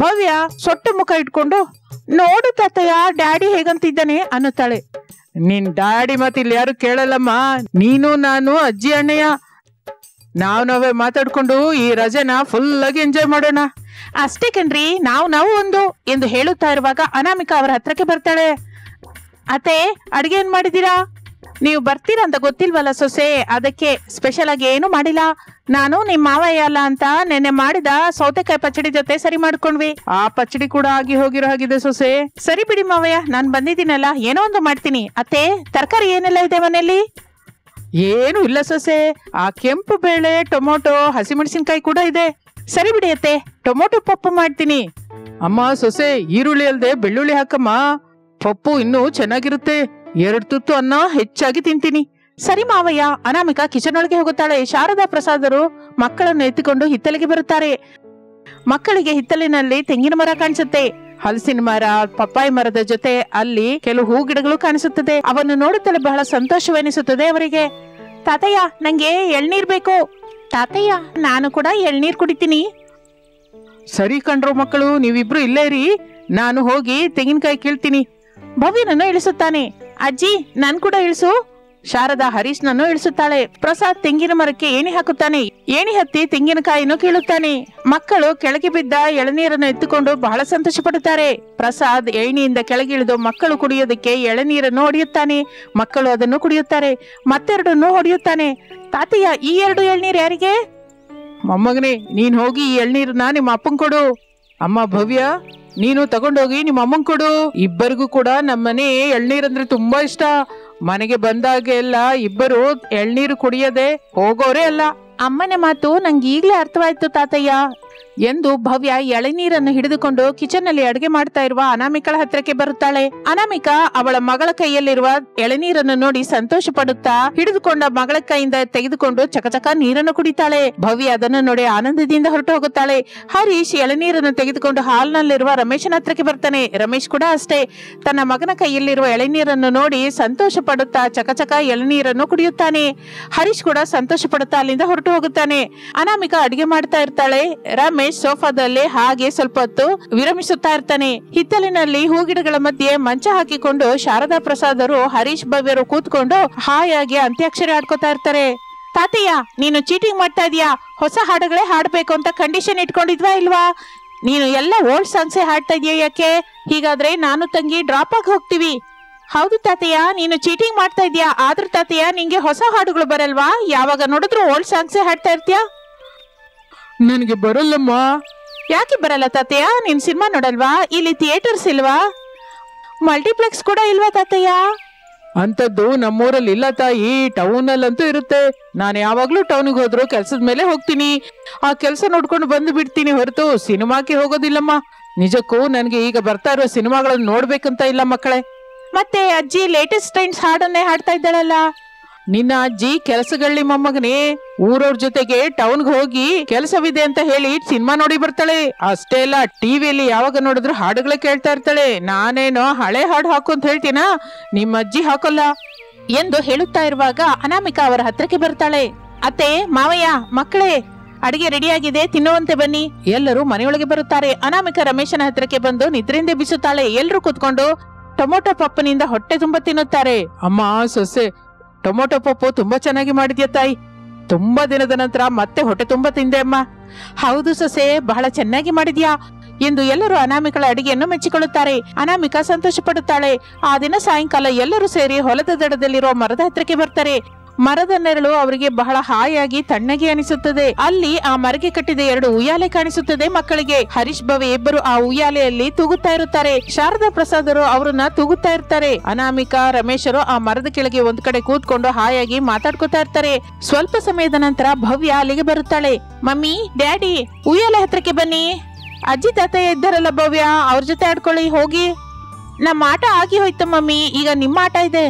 ಭವ್ಯ ಸೊಟ್ಟ ಮುಖ ಇಟ್ಕೊಂಡು, ನೋಡು ತಾತಯ್ಯ, ಡ್ಯಾಡಿ ಹೇಗಂತಿದ್ದಾನೆ ಅನ್ನುತ್ತಾಳೆ. ನಿನ್ ಡ್ಯಾಡಿ ಮತ್ತೆ ಇಲ್ಲಿ ಯಾರು ಕೇಳಲ್ಲಮ್ಮ. ನೀನು ನಾನು ಅಜ್ಜಿ ಅಣ್ಣಯ್ಯ ನಾವೇ ಮಾತಾಡ್ಕೊಂಡು ಈ ರಜೆನ ಫುಲ್ ಆಗಿ ಎಂಜಾಯ್ ಮಾಡೋಣ. ಅಷ್ಟೇ ಕಣ್ರಿ, ನಾವು ಒಂದು ಎಂದು ಹೇಳುತ್ತಾ ಇರುವಾಗ ಅನಾಮಿಕಾ ಅವರ ಹತ್ರಕ್ಕೆ ಬರ್ತಾಳೆ. ಅತ್ತೆ, ಅಡಿಗೆ ಏನ್ ಮಾಡಿದೀರಾ? ನೀವು ಬರ್ತೀರಾ ಅಂತ ಗೊತ್ತಿಲ್ವಲ್ಲ ಸೊಸೆ, ಅದಕ್ಕೆ ಸ್ಪೆಷಲ್ ಆಗಿ ಏನು ಮಾಡಿಲ್ಲ. ನಾನು ನಿಮ್ ಮಾವಯ್ಯ ಅಲ್ಲ ಅಂತ ನೆನ್ನೆ ಮಾಡಿದ ಸೌತೆಕಾಯಿ ಪಚ್ಚಡಿ ಜೊತೆ ಸರಿ ಮಾಡ್ಕೊಂಡ್ವಿ. ಆ ಪಚ್ಚಡಿ ಕೂಡ ಆಗಿ ಹೋಗಿರೋ ಹಾಗಿದೆ ಸೊಸೆ. ಸರಿ ಬಿಡಿ ಮಾವಯ್ಯ, ನಾನ್ ಬಂದಿದ್ದೀನಲ್ಲ, ಏನೋ ಒಂದು ಮಾಡ್ತೀನಿ. ಅತ್ತೆ, ತರಕಾರಿ ಏನೆಲ್ಲ ಇದೆ ಮನೆಯಲ್ಲಿ? ಏನು ಇಲ್ಲ ಸೊಸೆ, ಆ ಕೆಂಪು ಬೇಳೆ, ಟೊಮೊಟೊ, ಹಸಿಮೆಣಸಿನ್ಕಾಯಿ ಕೂಡ ಇದೆ. ಸರಿ ಬಿಡಿ ಅತ್ತೆ, ಟೊಮೊಟೊ ಪಪ್ಪು ಮಾಡ್ತೀನಿ. ಅಮ್ಮ ಸೊಸೆ, ಈರುಳ್ಳಿ ಅಲ್ದೆ ಬೆಳ್ಳುಳ್ಳಿ ಹಾಕಮ್ಮ. ಪಪ್ಪು ಇನ್ನೂ ಚೆನ್ನಾಗಿರುತ್ತೆ. 2 ತುತ್ತು ಅನ್ನ ಹೆಚ್ಚಾಗಿ ತಿಂತೀನಿ. ಸರಿ ಮಾವಯ್ಯ. ಅನಾಮಿಕಾ ಕಿಚನ್ ಒಳಗೆ ಹೋಗುತ್ತಾಳೆ. ಶಾರದಾ ಪ್ರಸಾದರು ಮಕ್ಕಳನ್ನು ಎತ್ತಿಕೊಂಡು ಹಿತ್ತಲಿಗೆ ಬರುತ್ತಾರೆ. ಮಕ್ಕಳಿಗೆ ಹಿತ್ತಲಿನಲ್ಲಿ ತೆಂಗಿನ ಮರ ಕಾಣಿಸುತ್ತೆ. ಹಲಸಿನ ಮರ, ಪಪ್ಪಾಯಿ ಮರದ ಜೊತೆ ಅಲ್ಲಿ ಕೆಲವು ಹೂ ಗಿಡಗಳು ಕಾಣಿಸುತ್ತದೆ. ಅವನ್ನು ನೋಡುತ್ತಲೇ ಬಹಳ ಸಂತೋಷವೆನಿಸುತ್ತದೆ ಅವರಿಗೆ. ತಾತಯ್ಯ, ನಂಗೆ ಎಳ್ನೀರ್ ಬೇಕು. ತಾತಯ್ಯ, ನಾನು ಕೂಡ ಎಳ್ನೀರ್ ಕುಡಿತೀನಿ. ಸರಿ ಕಣ್ರೋ ಮಕ್ಕಳು, ನೀವಿಬ್ರು ಇಲ್ಲೇ ಇರಿ. ನಾನು ಹೋಗಿ ತೆಂಗಿನಕಾಯಿ ಕೀಳ್ತೀನಿ. ಭವ್ಯನನ್ನು ಇಳಿಸುತ್ತಾನೆ. ಅಜ್ಜಿ, ನನ್ ಕೂಡ ಇಳಿಸು. ಶಾರದಾ ಹರೀಶ್ನನ್ನು ಇಳಿಸುತ್ತಾಳೆ. ಪ್ರಸಾದ್ ತೆಂಗಿನ ಮರಕ್ಕೆ ಏಣಿ ಹಾಕುತ್ತಾನೆ. ಏಣಿ ಹತ್ತಿ ತೆಂಗಿನಕಾಯಿಯನ್ನು ಕೀಳುತ್ತಾನೆ. ಮಕ್ಕಳು ಕೆಳಗೆ ಬಿದ್ದ ಎಳನೀರನ್ನು ಎತ್ತುಕೊಂಡು ಬಹಳ ಸಂತೋಷ ಪಡುತ್ತಾರೆ. ಪ್ರಸಾದ್ ಏಣಿಯಿಂದ ಕೆಳಗಿಳಿದು ಮಕ್ಕಳು ಕುಡಿಯೋದಕ್ಕೆ ಎಳನೀರನ್ನು ಹೊಡೆಯುತ್ತಾನೆ. ಮಕ್ಕಳು ಅದನ್ನು ಕುಡಿಯುತ್ತಾರೆ. ಮತ್ತೆರಡನ್ನು ಹೊಡೆಯುತ್ತಾನೆ. ತಾತಯ್ಯ, ಈ 2 ಎಳ್ನೀರು ಯಾರಿಗೆ? ಮೊಮ್ಮಗನೇ, ನೀನ್ ಹೋಗಿ ಈ ಎಳ್ನೀರನ್ನ ನಿಮ್ಮ ಅಪ್ಪಂಗ್ ಕೊಡು. ಅಮ್ಮ ಭವ್ಯ, ನೀನು ತಗೊಂಡೋಗಿ ನಿಮ್ಮ ಅಮ್ಮಂಗ್ ಕೊಡು. ಇಬ್ಬರಿಗೂ ಕೂಡ ನಮ್ಮನೆ ಎಳ್ನೀರಂದ್ರೆ ತುಂಬಾ ಇಷ್ಟ. ಮನೆಗೆ ಬಂದಾಗೆಲ್ಲ ಇಬ್ಬರು ಎಳ್ನೀರು ಕುಡಿಯದೆ ಹೋಗೋರೇ ಅಲ್ಲ. ಅಮ್ಮನ ಮಾತು ನಂಗೆ ಈಗ್ಲೇ ಅರ್ಥವಾಯ್ತು ತಾತಯ್ಯ ಎಂದು ಭವ್ಯ ಎಳನೀರನ್ನು ಹಿಡಿದುಕೊಂಡು ಕಿಚನ್ ನಲ್ಲಿ ಅಡುಗೆ ಮಾಡ್ತಾ ಇರುವ ಅನಾಮಿಕಳ ಹತ್ರಕ್ಕೆ ಬರುತ್ತಾಳೆ. ಅನಾಮಿಕಾ ಅವಳ ಮಗಳ ಕೈಯಲ್ಲಿರುವ ಎಳನೀರನ್ನು ನೋಡಿ ಸಂತೋಷ ಪಡುತ್ತಾ ಹಿಡಿದುಕೊಂಡ ಮಗಳ ಕೈಯಿಂದ ತೆಗೆದುಕೊಂಡು ಚಕಚಕ ನೀರನ್ನು ಕುಡಿತಾಳೆ. ಭವ್ಯ ಅದನ್ನು ನೋಡಿ ಆನಂದದಿಂದ ಹೊರಟು ಹೋಗುತ್ತಾಳೆ. ಹರೀಶ್ ಎಳನೀರನ್ನು ತೆಗೆದುಕೊಂಡು ಹಾಲ್ನಲ್ಲಿರುವ ರಮೇಶನ ಹತ್ರಕ್ಕೆ ಬರ್ತಾನೆ. ರಮೇಶ್ ಕೂಡ ಅಷ್ಟೇ ತನ್ನ ಮಗನ ಕೈಯಲ್ಲಿರುವ ಎಳನೀರನ್ನು ನೋಡಿ ಸಂತೋಷ ಪಡುತ್ತಾ ಚಕಚಕ ಎಳನೀರನ್ನು ಕುಡಿಯುತ್ತಾನೆ. ಹರೀಶ್ ಕೂಡ ಸಂತೋಷ ಪಡುತ್ತಾ ಅಲ್ಲಿಂದ ಹೊರಟು ಹೋಗುತ್ತಾನೆ. ಅನಾಮಿಕಾ ಅಡಿಗೆ ಮಾಡ್ತಾ ಇರ್ತಾಳೆ. ರಮೇಶ್ ಸೋಫಾದಲ್ಲಿ ಹಾಗೆ ಸ್ವಲ್ಪ ಹೊತ್ತು ವಿರಮಿಸುತ್ತಾ ಇರ್ತಾನೆ. ಹಿತ್ತಲಿನಲ್ಲಿ ಹೂಗಿಡಗಳ ಮಧ್ಯೆ ಮಂಚ ಹಾಕಿಕೊಂಡು ಶಾರದಾ ಪ್ರಸಾದರು ಹರೀಶ್ ಭವ್ಯರು ಕೂತ್ಕೊಂಡು ಹಾಯಾಗಿ ಅಂತ್ಯಾಕ್ಷರಿ ಆಡ್ಕೋತಾ ಇರ್ತಾರೆ. ತಾತಯ್ಯ, ನೀನು ಚೀಟಿಂಗ್ ಮಾಡ್ತಾ ಇದೀಯಾ? ಹೊಸ ಹಾಡುಗಳೇ ಹಾಡ್ಬೇಕು ಅಂತ ಕಂಡೀಷನ್ ಇಟ್ಕೊಂಡಿದ್ವಾ ಇಲ್ವಾ? ನೀನು ಎಲ್ಲ ಓಲ್ಡ್ ಸಾಂಗ್ಸೇ ಹಾಡ್ತಾ ಇದೀಯ. ಯಾಕೆ? ಹೀಗಾದ್ರೆ ನಾನು ತಂಗಿ ಡ್ರಾಪ್ ಆಗಿ ಹೋಗ್ತೀವಿ. ಹೌದು ತಾತಯ್ಯ, ನೀನು ಚೀಟಿಂಗ್ ಮಾಡ್ತಾ ಇದೀಯಾ. ಆದ್ರೂ ತಾತಯ್ಯ, ನಿಂಗೆ ಹೊಸ ಹಾಡುಗಳು ಬರಲ್ವಾ? ಯಾವಾಗ ನೋಡಿದ್ರು ಓಲ್ಡ್ ಸಾಂಗ್ಸೇ ಹಾಡ್ತಾ ಇರ್ತೀಯಾ? ನನಗೆ ಬರಲ್ಲಮ್ಮ. ಯಾಕೆ ಬರಲ್ಲ ತಾತಯ್ಯ? ನೀನ್ ಸಿನಿಮಾ ನೋಡಲ್ವಾ? ಇಲ್ಲಿ ಥಿಯೇಟರ್ಸ್ ಇಲ್ವಾ? ಮಲ್ಟಿಪ್ಲೆಕ್ಸ್ ಕೂಡ ಇಲ್ವಾ ತಾತಯ್ಯ? ಅಂತದ್ದು ನಮ್ಮೂರಲ್ಲಿ ಇಲ್ಲ ತಾಯಿ. ಟೌನ್ ಅಲ್ಲಂತೂ ಇರುತ್ತೆ. ನಾನು ಯಾವಾಗ್ಲೂ ಟೌನ್ಗೆ ಹೋದ್ರು ಕೆಲ್ಸದ ಮೇಲೆ ಹೋಗ್ತೀನಿ. ಆ ಕೆಲ್ಸ ನೋಡ್ಕೊಂಡು ಬಂದು ಬಿಡ್ತೀನಿ ಹೊರತು ಸಿನಿಮಾಕ್ಕೆ ಹೋಗೋದಿಲ್ಲಮ್ಮ. ನಿಜಕ್ಕೂ ನನ್ಗೆ ಈಗ ಬರ್ತಾ ಇರೋ ಸಿನಿಮಾಗಳನ್ನ ನೋಡ್ಬೇಕಂತ ಇಲ್ಲ ಮಕ್ಕಳೇ. ಮತ್ತೆ ಅಜ್ಜಿ ಲೇಟೆಸ್ಟ್ ಟ್ರೆಂಡ್ಸ್ ಹಾಡನ್ನೇ ಹಾಡ್ತಾ ಇದ್ದಾಳಲ್ಲ. ನಿನ್ನ ಅಜ್ಜಿ ಕೆಲಸಗಳ್ಳಿ ಮೊಮ್ಮಗನೇ. ಊರವ್ರ ಜೊತೆಗೆ ಟೌನ್ಗೆ ಹೋಗಿ ಕೆಲಸವಿದೆ ಅಂತ ಹೇಳಿ ಸಿನಿಮಾ ನೋಡಿ ಬರ್ತಾಳೆ. ಅಷ್ಟೇ ಅಲ್ಲ, ಟಿವಿಯಲ್ಲಿ ಯಾವಾಗ ನೋಡಿದ್ರು ಹಾಡುಗಳೇ ಕೇಳ್ತಾ ಇರ್ತಾಳೆ. ನಾನೇನೋ ಹಳೆ ಹಾಡು ಹಾಕು ಅಂತ ಹೇಳ್ತೀನಾ, ನಿಮ್ಮ ಅಜ್ಜಿ ಹಾಕೋಲ್ಲ ಎಂದು ಹೇಳುತ್ತಾ ಇರುವಾಗ ಅನಾಮಿಕಾ ಅವರ ಹತ್ರಕ್ಕೆ ಬರ್ತಾಳೆ. ಅತ್ತೆ, ಮಾವಯ್ಯ, ಮಕ್ಕಳೇ, ಅಡಿಗೆ ರೆಡಿಯಾಗಿದೆ, ತಿನ್ನುವಂತೆ ಬನ್ನಿ. ಎಲ್ಲರೂ ಮನೆಯೊಳಗೆ ಬರುತ್ತಾರೆ. ಅನಾಮಿಕಾ ರಮೇಶನ ಹತ್ರಕ್ಕೆ ಬಂದು ನಿದ್ರೆಯಿಂದ ಬಿಸುತ್ತಾಳೆ. ಎಲ್ಲರೂ ಕೂತ್ಕೊಂಡು ಟೊಮೊಟೊ ಪಪ್ಪನಿಂದ ಹೊಟ್ಟೆ ತುಂಬಾ ತಿನ್ನುತ್ತಾರೆ. ಅಮ್ಮ ಸೊಸೆ, ಟೊಮೊಟೊ ಪಪ್ಪು ತುಂಬಾ ಚೆನ್ನಾಗಿ ಮಾಡಿದ್ಯಾ ತಾಯಿ. ತುಂಬಾ ದಿನದ ನಂತರ ಮತ್ತೆ ಹೊಟ್ಟೆ ತುಂಬಾ ತಿಂದೆ ಅಮ್ಮ. ಹೌದು ಸೊಸೆ, ಬಹಳ ಚೆನ್ನಾಗಿ ಮಾಡಿದ್ಯಾ ಎಂದು ಎಲ್ಲರೂ ಅನಾಮಿಕಳ ಅಡಿಗೆಯನ್ನು ಮೆಚ್ಚಿಕೊಳ್ಳುತ್ತಾರೆ. ಅನಾಮಿಕಾ ಸಂತೋಷ ಪಡುತ್ತಾಳೆ. ಆ ದಿನ ಸಾಯಂಕಾಲ ಎಲ್ಲರೂ ಸೇರಿ ಹೊಲದ ದಡದಲ್ಲಿರುವ ಮರದ ಹತ್ರಕ್ಕೆ ಬರ್ತಾರೆ. ಮರದ ನೆರಳು ಅವರಿಗೆ ಬಹಳ ಹಾಯಾಗಿ ತಣ್ಣಗೆ ಅನಿಸುತ್ತದೆ. ಅಲ್ಲಿ ಆ ಮರಗೆ ಕಟ್ಟಿದ 2 ಉಯ್ಯಾಲೆ ಕಾಣಿಸುತ್ತದೆ ಮಕ್ಕಳಿಗೆ. ಹರೀಶ್ ಭವೆ ಇಬ್ಬರು ಆ ಉಯ್ಯಾಲೆಯಲ್ಲಿ ತೂಗುತ್ತಾ ಇರುತ್ತಾರೆ. ಶಾರದಾ ಪ್ರಸಾದರು ಅವರನ್ನ ತೂಗುತ್ತಾ ಇರ್ತಾರೆ. ಅನಾಮಿಕಾ ರಮೇಶರು ಆ ಮರದ ಕೆಳಗೆ ಒಂದ್ ಕಡೆ ಕೂತ್ಕೊಂಡು ಹಾಯಾಗಿ ಮಾತಾಡ್ಕೊತಾ ಇರ್ತಾರೆ. ಸ್ವಲ್ಪ ಸಮಯದ ನಂತರ ಭವ್ಯ ಅಲ್ಲಿಗೆ ಬರುತ್ತಾಳೆ. ಮಮ್ಮಿ, ಡ್ಯಾಡಿ, ಉಯ್ಯಾಲೆ ಹತ್ರಕ್ಕೆ ಬನ್ನಿ. ಅಜ್ಜಿ ತಾತಯ್ಯ ಇದ್ದಾರಲ್ಲ ಭವ್ಯ, ಅವ್ರ ಜೊತೆ ಆಡ್ಕೊಳ್ಳಿ ಹೋಗಿ. ನಮ್ಮ ಆಟ ಆಗಿ ಹೋಯ್ತು ಮಮ್ಮಿ, ಈಗ ನಿಮ್ಮ ಆಟ ಇದೆ.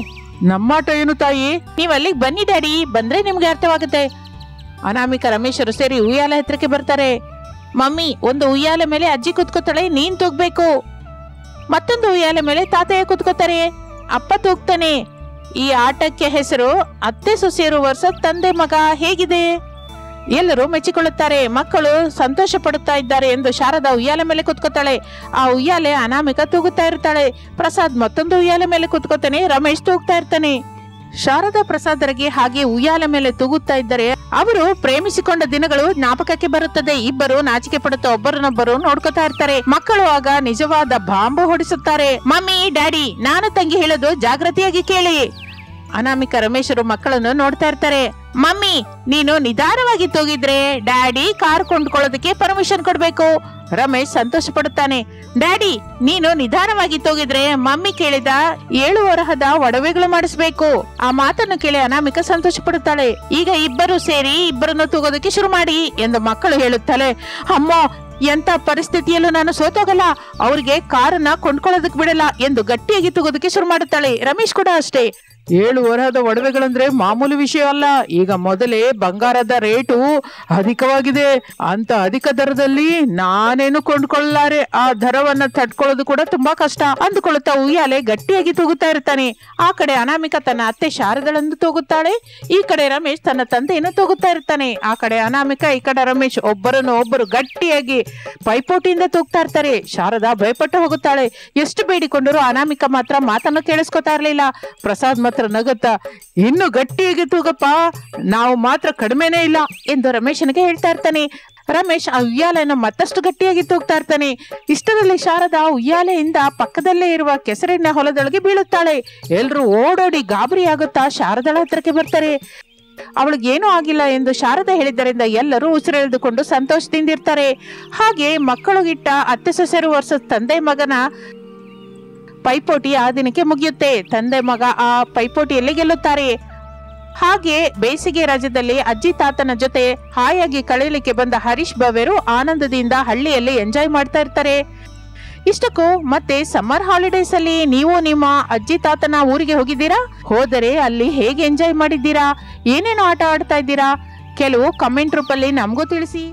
ನಮ್ಮಾಟ ಏನು ತಾಯಿ? ನೀವ್ ಅಲ್ಲಿಗೆ ಬನ್ನಿ ಡ್ಯಾಡಿ, ಬಂದ್ರೆ ನಿಮ್ಗೆ ಅರ್ಥವಾಗುತ್ತೆ. ಅನಾಮಿಕಾ ರಮೇಶರು ಸೇರಿ ಉಯ್ಯಾಲೆ ಹತ್ರಕ್ಕೆ ಬರ್ತಾರೆ. ಮಮ್ಮಿ, ಒಂದು ಉಯ್ಯಾಲೆ ಮೇಲೆ ಅಜ್ಜಿ ಕುತ್ಕೋತಾಳೆ, ನೀನ್ ತೂಗ್ಬೇಕು. ಮತ್ತೊಂದು ಉಯ್ಯಾಲೆ ಮೇಲೆ ತಾತಯ್ಯ ಕುತ್ಕೋತಾರೆ, ಅಪ್ಪ ತೂಗ್ತಾನೆ. ಈ ಆಟಕ್ಕೆ ಹೆಸರು ಅತ್ತೆ ಸೊಸೆಯರು ವರ್ಸಸ್ ತಂದೆ ಮಗ. ಹೇಗಿದೆ? ಎಲ್ಲರೂ ಮೆಚ್ಚಿಕೊಳ್ಳುತ್ತಾರೆ. ಮಕ್ಕಳು ಸಂತೋಷ ಪಡುತ್ತಾ ಇದ್ದಾರೆ ಎಂದು ಶಾರದಾ ಉಯ್ಯಾಲೆ ಮೇಲೆ ಕುತ್ಕೋತಾಳೆ. ಆ ಉಯ್ಯಾಲೆ ಅನಾಮಿಕಾ ತೂಗುತ್ತಾ ಇರ್ತಾಳೆ. ಪ್ರಸಾದ್ ಮತ್ತೊಂದು ಉಯ್ಯಾಲೆ ಮೇಲೆ ಕುತ್ಕೋತಾನೆ. ರಮೇಶ್ ತೂಗ್ತಾ ಇರ್ತಾನೆ. ಶಾರದಾ ಪ್ರಸಾದರಿಗೆ ಹಾಗೆ ಉಯ್ಯಾಲೆ ಮೇಲೆ ತೂಗುತ್ತಾ ಇದ್ದರೆ ಅವರು ಪ್ರೇಮಿಸಿಕೊಂಡ ದಿನಗಳು ಜ್ಞಾಪಕಕ್ಕೆ ಬರುತ್ತದೆ. ಇಬ್ಬರು ನಾಚಿಕೆ ಪಡುತ್ತಾ ಒಬ್ಬರನ್ನೊಬ್ಬರು ನೋಡ್ಕೋತಾ ಇರ್ತಾರೆ. ಮಕ್ಕಳು ಆಗ ನಿಜವಾದ ಬಾಂಬು ಹೊಡಿಸುತ್ತಾರೆ. ಮಮ್ಮಿ, ಡ್ಯಾಡಿ, ನಾನು ತಂಗಿ ಹೇಳೋದು ಜಾಗೃತಿಯಾಗಿ ಕೇಳಿ. ಅನಾಮಿಕಾ ರಮೇಶರು ಮಕ್ಕಳನ್ನು ನೋಡ್ತಾ ಇರ್ತಾರೆ. ಮಮ್ಮಿ, ನೀನು ನಿಧಾನವಾಗಿ ತೂಗಿದ್ರೆ ಡ್ಯಾಡಿ ಕಾರ್ ಕೊಂಡ್ಕೊಳ್ಳೋದಕ್ಕೆ ಪರ್ಮಿಷನ್ ಕೊಡ್ಬೇಕು. ರಮೇಶ್ ಸಂತೋಷ ಪಡುತ್ತಾನೆ. ಡ್ಯಾಡಿ, ನೀನು ನಿಧಾನವಾಗಿ ತೂಗಿದ್ರೆ ಮಮ್ಮಿ ಕೇಳಿದ 7 ವರಹದ ಒಡವೆಗಳು ಮಾಡಿಸ್ಬೇಕು. ಆ ಮಾತನ್ನು ಕೇಳಿ ಅನಾಮಿಕಾ ಸಂತೋಷ ಪಡುತ್ತಾಳೆ. ಈಗ ಇಬ್ಬರು ಸೇರಿ ಇಬ್ಬರನ್ನು ತೂಗೋದಕ್ಕೆ ಶುರು ಮಾಡಿ ಎಂದು ಮಕ್ಕಳು ಹೇಳುತ್ತಾಳೆ. ಅಮ್ಮ, ಎಂತ ಪರಿಸ್ಥಿತಿಯಲ್ಲೂ ನಾನು ಸೋತೋಗಲ್ಲ, ಅವ್ರಿಗೆ ಕಾರನ್ನ ಕೊಂಡ್ಕೊಳ್ಳೋದಕ್ಕೆ ಬಿಡಲ್ಲ ಎಂದು ಗಟ್ಟಿಯಾಗಿ ತೂಗೋದಕ್ಕೆ ಶುರು ಮಾಡುತ್ತಾಳೆ. ರಮೇಶ್ ಕೂಡ ಅಷ್ಟೇ. 7 ವರಹದ ಒಡವೆಗಳಂದ್ರೆ ಮಾಮೂಲಿ ವಿಷಯ ಅಲ್ಲ. ಈಗ ಮೊದಲೇ ಬಂಗಾರದ ರೇಟು ಅಧಿಕವಾಗಿದೆ. ಅಂತ ಅಧಿಕ ದರದಲ್ಲಿ ನಾನೇನು ಕೊಂಡ್ಕೊಳ್ಳಾರೆ. ಆ ದರವನ್ನ ತಡ್ಕೊಳ್ಳೋದು ಕೂಡ ತುಂಬಾ ಕಷ್ಟ ಅಂದುಕೊಳ್ಳುತ್ತಾ ಉಯ್ಯಾಲೆ ಗಟ್ಟಿಯಾಗಿ ತೂಗುತ್ತಾ ಇರ್ತಾನೆ. ಆ ಕಡೆ ಅನಾಮಿಕಾ ತನ್ನ ಅತ್ತೆ ಶಾರದಳನ್ನು ತೂಗುತ್ತಾಳೆ. ಈ ಕಡೆ ರಮೇಶ್ ತನ್ನ ತಂದೆಯನ್ನು ತೂಗುತ್ತಾ ಇರ್ತಾನೆ. ಆ ಕಡೆ ಅನಾಮಿಕಾ, ಈ ಕಡೆ ರಮೇಶ್ ಒಬ್ಬರನ್ನು ಒಬ್ಬರು ಗಟ್ಟಿಯಾಗಿ ಪೈಪೋಟಿಯಿಂದ ತೂಗ್ತಾ ಇರ್ತಾರೆ. ಶಾರದಾ ಭಯಪಟ್ಟು ಹೋಗುತ್ತಾಳೆ. ಎಷ್ಟು ಬೇಡಿಕೊಂಡರೂ ಅನಾಮಿಕಾ ಮಾತ್ರ ಮಾತನ್ನು ಕೇಳಿಸ್ಕೊತಾ ಇರ್ಲಿಲ್ಲ. ಪ್ರಸಾದ್ ಮಾತ್ರ ನಗುತ್ತಾ, ಇನ್ನು ಗಟ್ಟಿಯಾಗಿ ತೂಗಪ್ಪ, ನಾವು ಮಾತ್ರ ಕಡಿಮೆನೇ ಇಲ್ಲ ಎಂದು ರಮೇಶನಿಗೆ ಹೇಳ್ತಾ ಇರ್ತಾನೆ. ರಮೇಶ್ ಆ ಉಯ್ಯಾಲೆಯನ್ನು ಮತ್ತಷ್ಟು ಗಟ್ಟಿಯಾಗಿ ತೂಗ್ತಾ ಇರ್ತಾನೆ. ಇಷ್ಟರಲ್ಲಿ ಶಾರದಾ ಉಯ್ಯಾಲೆಯಿಂದ ಪಕ್ಕದಲ್ಲೇ ಇರುವ ಕೆಸರಿನ ಹೊಲದೊಳಗೆ ಬೀಳುತ್ತಾಳೆ. ಎಲ್ರೂ ಓಡೋಡಿ ಗಾಬರಿ ಆಗುತ್ತಾ ಶಾರದಳ ಹತ್ರಕ್ಕೆ ಬರ್ತಾರೆ. ಅವಳಿಗೇನೂ ಆಗಿಲ್ಲ ಎಂದು ಶಾರದಾ ಹೇಳಿದ್ದರಿಂದ ಎಲ್ಲರೂ ಉಸಿರೆಳೆದುಕೊಂಡು ಸಂತೋಷದಿಂದಿರ್ತಾರೆ. ಹಾಗೆ ಮಕ್ಕಳು ಇಟ್ಟ ಅತ್ತೆ ಸೊಸೆರು ವರ್ಸಸ್ ತಂದೆ ಮಗನ ಪೈಪೋಟಿ ಆ ದಿನಕ್ಕೆ ಮುಗಿಯುತ್ತೆ. ತಂದೆ ಮಗ ಆ ಪೈಪೋಟಿಯಲ್ಲಿ ಗೆಲ್ಲುತ್ತಾರೆ. ಹಾಗೆ ಬೇಸಿಗೆ ರಾಜ್ಯದಲ್ಲಿ ಅಜ್ಜಿ ತಾತನ ಜೊತೆ ಹಾಯಾಗಿ ಕಳೆಯಲಿಕ್ಕೆ ಬಂದ ಹರೀಶ್ ಭವೇರು ಆನಂದದಿಂದ ಹಳ್ಳಿಯಲ್ಲಿ ಎಂಜಾಯ್ ಮಾಡ್ತಾ ಇರ್ತಾರೆ. ಇಷ್ಟಕ್ಕೂ ಮತ್ತೆ ಸಮ್ಮರ್ ಹಾಲಿಡೇಸ್ ಅಲ್ಲಿ ನೀವು ನಿಮ್ಮ ಅಜ್ಜಿ ತಾತನ ಊರಿಗೆ ಹೋಗಿದ್ದೀರಾ? ಹೋದರೆ ಅಲ್ಲಿ ಹೇಗೆ ಎಂಜಾಯ್ ಮಾಡಿದ್ದೀರಾ? ಏನೇನು ಆಟ ಆಡ್ತಾ ಇದ್ದೀರಾ? ಕೆಲವು ಕಮೆಂಟ್ ರೂಪಲ್ಲಿ ನಮಗೂ ತಿಳಿಸಿ.